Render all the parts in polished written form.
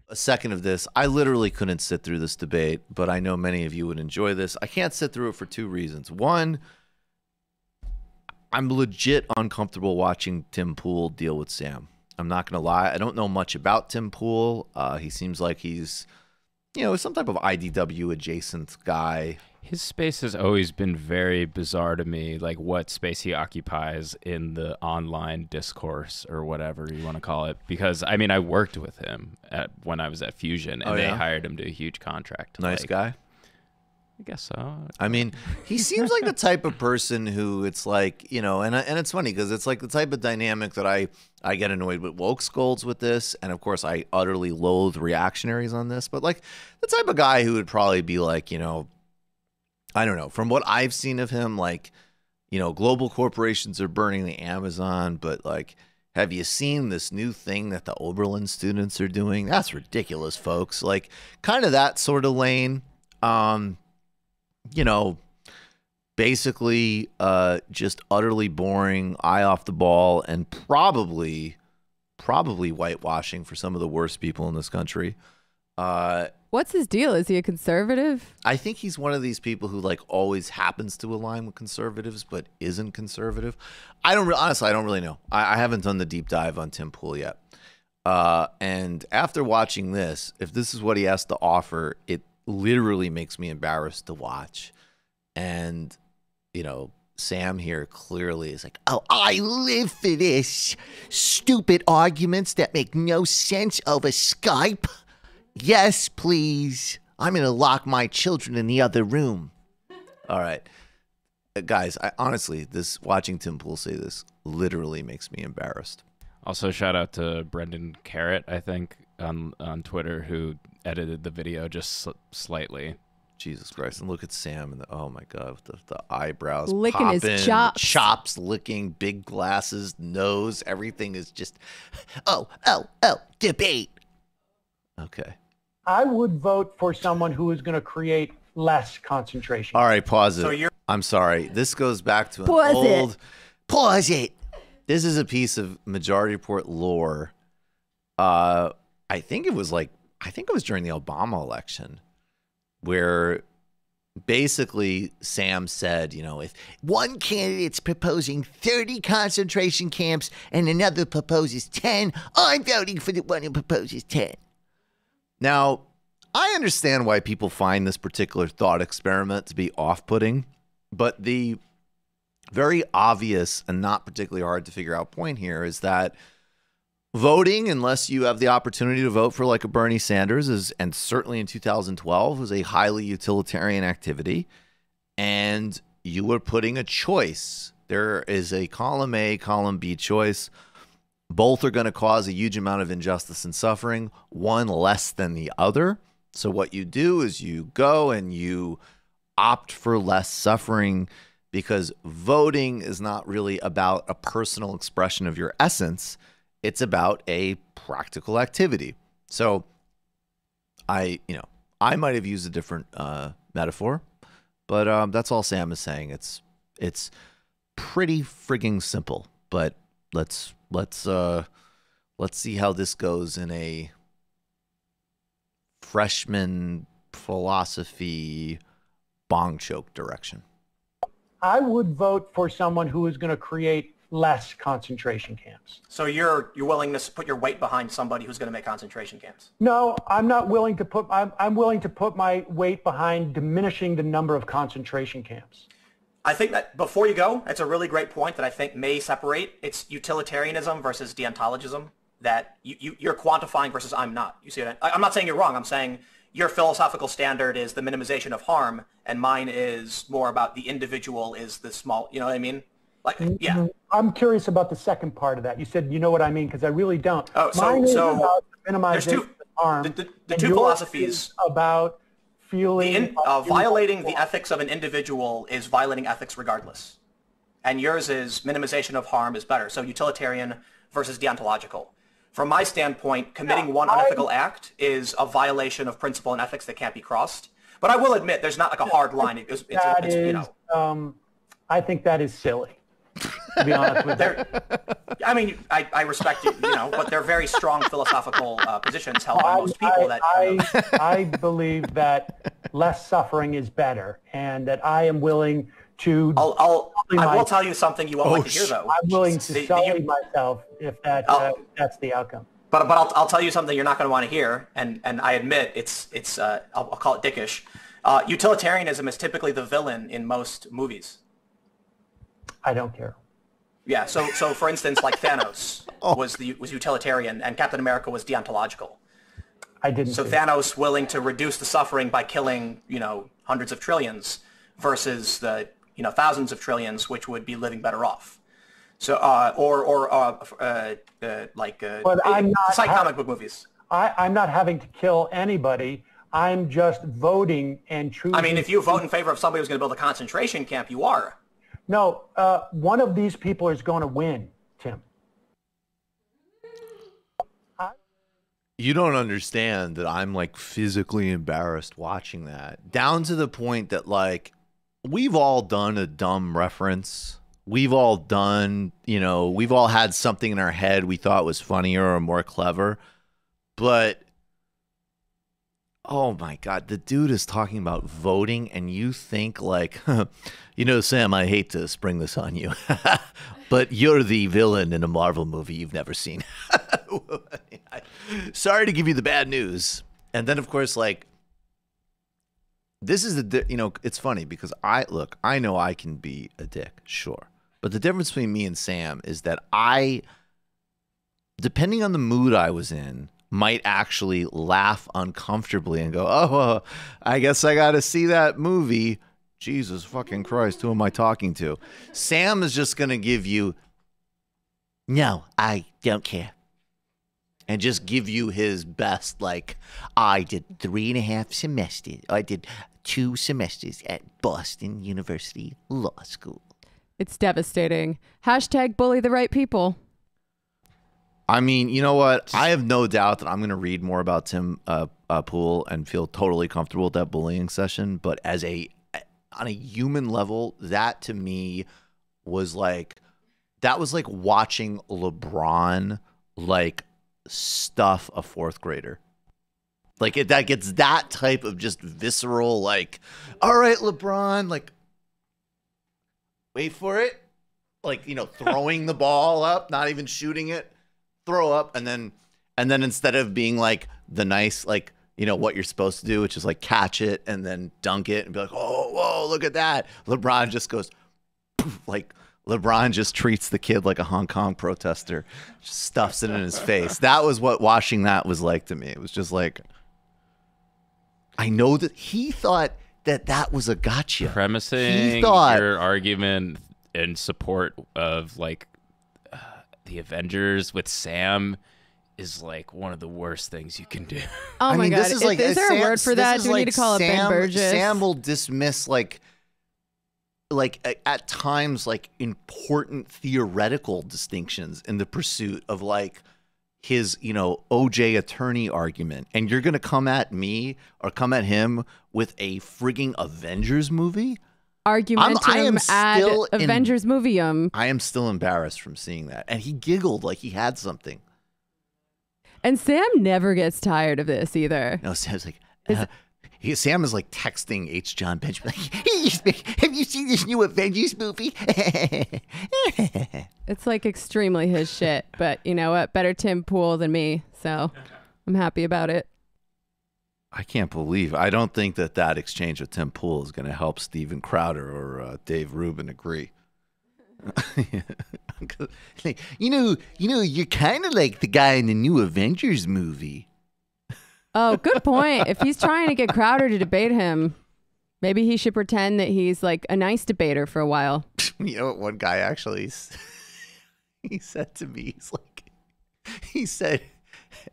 A second of this. I literally couldn't sit through this debate, but I know many of you would enjoy this. I can't sit through it for two reasons. One, I'm legit uncomfortable watching Tim Pool deal with Sam. I'm not going to lie. I don't know much about Tim Pool. He seems like he's, you know, some type of IDW adjacent guy. His space has always been very bizarre to me, like what space he occupies in the online discourse or whatever you want to call it. Because, I mean, I worked with him when I was at Fusion, and they hired him to a huge contract. Nice guy? I guess so. I mean, he seems like the type of person who it's like, you know, and it's funny because it's like the type of dynamic that I get annoyed with woke scolds with this. And, of course, I utterly loathe reactionaries on this. But, like, the type of guy who would probably be like, you know, I don't know. From what I've seen of him, like, you know, global corporations are burning the Amazon, but like, have you seen this new thing that the Oberlin students are doing? That's ridiculous, folks. Like, kind of that sort of lane. You know, basically just utterly boring, eye off the ball, and probably whitewashing for some of the worst people in this country. What's his deal? Is he a conservative? I think he's one of these people who like always happens to align with conservatives, but isn't conservative. Honestly, I don't really know. I haven't done the deep dive on Tim Pool yet. And after watching this, if this is what he has to offer, it literally makes me embarrassed to watch. And, you know, Sam here clearly is like, oh, I live for this. Stupid arguments that make no sense over Skype. Yes, please. I'm going to lock my children in the other room. All right. Guys, honestly, watching Tim Pool say this literally makes me embarrassed. Also, shout out to Brendan Carrot, I think, on Twitter, who edited the video just slightly. Jesus Christ. And look at Sam. And oh, my God. The eyebrows licking popping, his chops. Chops licking, big glasses, nose. Everything is just, oh, debate. Okay. I would vote for someone who is going to create less concentration. All right, pause it. I'm sorry. This goes back to Pause it. This is a piece of Majority Report lore. I think it was during the Obama election where basically Sam said, you know, if one candidate's proposing 30 concentration camps and another proposes 10, I'm voting for the one who proposes 10. Now, I understand why people find this particular thought experiment to be off-putting, but the very obvious and not particularly hard to figure out point here is that voting, unless you have the opportunity to vote for like a Bernie Sanders, and certainly in 2012, was a highly utilitarian activity, and you were putting a choice. There is a column A, column B choice. Both are going to cause a huge amount of injustice and suffering, one less than the other. So what you do is you go and you opt for less suffering because voting is not really about a personal expression of your essence. It's about a practical activity. So I might have used a different metaphor, but that's all Sam is saying. It's pretty frigging simple, but let's see how this goes in a freshman philosophy bong choke direction. I would vote for someone who is going to create less concentration camps. So you're willing to put your weight behind somebody who's going to make concentration camps? No, I'm not willing to put. I'm willing to put my weight behind diminishing the number of concentration camps. I think that before you go, it's a really great point that I think may separate. It's utilitarianism versus deontologism, that you're quantifying versus I'm not. You see what I'm not saying you're wrong. I'm saying your philosophical standard is the minimization of harm, and mine is more about the individual is the small, you know what I mean? Like, yeah. I'm curious about the second part of that. You said, you know what I mean, because I really don't. Oh, mine is so about minimization of harm. The two philosophies about feeling violating the ethics of an individual is violating ethics regardless, and yours is minimization of harm is better. So utilitarian versus deontological. From my standpoint, committing one unethical act is a violation of principle and ethics that can't be crossed. But I will admit, there's not like a hard line. It's you know. I think that is silly. to be honest with you. I mean, I respect you, but they're very strong philosophical positions held by most people. I believe that less suffering is better, and that I am willing to. I will tell you something you won't like to hear, though. I'm willing to sully myself if that's the outcome. But I'll tell you something you're not going to want to hear, and I admit it's I'll call it dickish. Utilitarianism is typically the villain in most movies. I don't care. Yeah. So for instance, like Thanos was utilitarian, and Captain America was deontological. I didn't. So Thanos willing to reduce the suffering by killing hundreds of trillions versus the thousands of trillions, which would be living better off. So like comic book movies. I'm not having to kill anybody. I'm just voting and choosing. I mean, if you vote in favor of somebody who's going to build a concentration camp, you are. No, one of these people is going to win, Tim. You don't understand that I'm like physically embarrassed watching that, down to the point that like we've all done a dumb reference. We've all done, we've all had something in our head we thought was funnier or more clever. But, oh my God, the dude is talking about voting, and you think like, Sam, I hate to spring this on you, but you're the villain in a Marvel movie you've never seen. Sorry to give you the bad news. And then, of course, like, this is it's funny because I know I can be a dick, sure. But the difference between me and Sam is that depending on the mood I was in, might actually laugh uncomfortably and go, oh, I guess I got to see that movie. Jesus fucking Christ, who am I talking to? Sam is just going to give you, no, I don't care. And just give you his best, like, I did 3.5 semesters. I did 2 semesters at Boston University Law School. It's devastating. Hashtag bully the right people. I mean, you know what? I have no doubt that I'm going to read more about Tim Pool and feel totally comfortable with that bullying session. But on a human level, that to me was like watching LeBron like stuff a 4th grader. Like that gets that type of just visceral, like, all right, LeBron, like, wait for it. Like, throwing the ball up, not even shooting it, throw up. And then instead of being like the nice, like, what you're supposed to do, which is like catch it and then dunk it and be like, oh, whoa, look at that. LeBron just goes, poof, like LeBron just treats the kid like a Hong Kong protester, just stuffs it in his face. That was what watching that was like to me. It was just like, I know that he thought that was a gotcha. Premising your argument in support of like the Avengers with Sam is like one of the worst things you can do. Oh my God. Is there a word for that? Do we need to call it Ben Burgess? Sam will dismiss like at times like important theoretical distinctions in the pursuit of like his, OJ attorney argument. And you're going to come at me or come at him with a frigging Avengers movie? Argumentum ad Avengers movieum. I am still embarrassed from seeing that. And he giggled like he had something. And Sam never gets tired of this either. No, Sam's like, Sam is like texting H. John Benjamin. Have you seen this new Avengers movie? It's like extremely his shit. But you know what? Better Tim Pool than me. So I'm happy about it. I can't believe. I don't think that exchange with Tim Pool is going to help Steven Crowder or Dave Rubin agree. You're kind of like the guy in the new Avengers movie. Oh, good point. If he's trying to get Crowder to debate him, maybe he should pretend that he's like a nice debater for a while. You know what one guy actually he said to me? He said,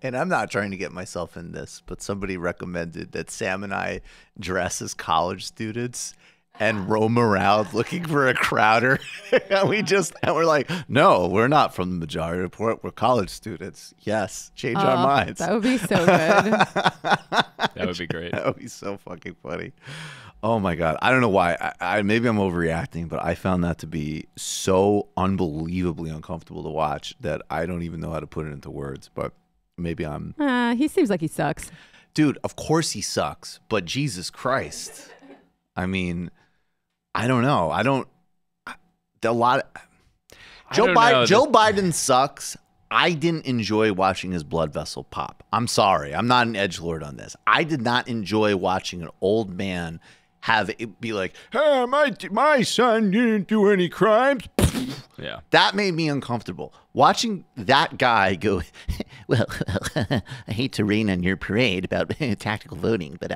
and I'm not trying to get myself in this, but somebody recommended that Sam and I dress as college students and roam around looking for a Crowder. And we're like, no, we're not from the Majority Report. We're college students. Yes, change our minds. That would be so good. That would be great. That would be so fucking funny. Oh my God. I don't know why. I maybe I'm overreacting, but I found that to be so unbelievably uncomfortable to watch that I don't even know how to put it into words, but maybe I'm. He seems like he sucks. Dude, of course he sucks, but Jesus Christ. I mean, I don't know. Joe Biden sucks. I didn't enjoy watching his blood vessel pop. I'm sorry. I'm not an edgelord on this. I did not enjoy watching an old man have it be like, hey, my son didn't do any crimes. Yeah. That made me uncomfortable. Watching that guy go, well, I hate to rain on your parade about tactical voting, but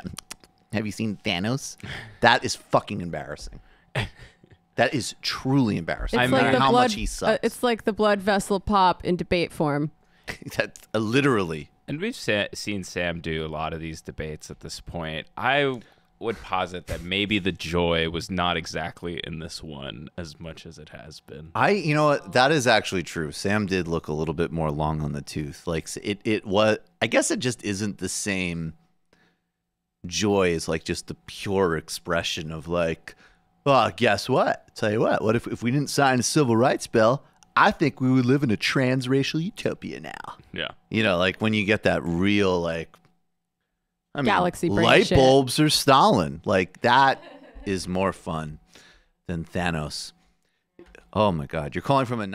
have you seen Thanos? That is fucking embarrassing. That is truly embarrassing. It's I like mean, the how blood, much he sucks. it's like the blood vessel pop in debate form. That's literally. And we've seen Sam do a lot of these debates at this point. I would posit that maybe the joy was not exactly in this one as much as it has been. You know what? That is actually true. Sam did look a little bit more long on the tooth. Like it was, I guess it just isn't the same joy as like just the pure expression of like, well, guess what? Tell you what if we didn't sign a civil rights bill, I think we would live in a transracial utopia now. Yeah. You know, like when you get that real, like, I mean, Galaxy brain light shit. bulbs or Stalin. Like that is more fun than Thanos. Oh my God. You're calling from a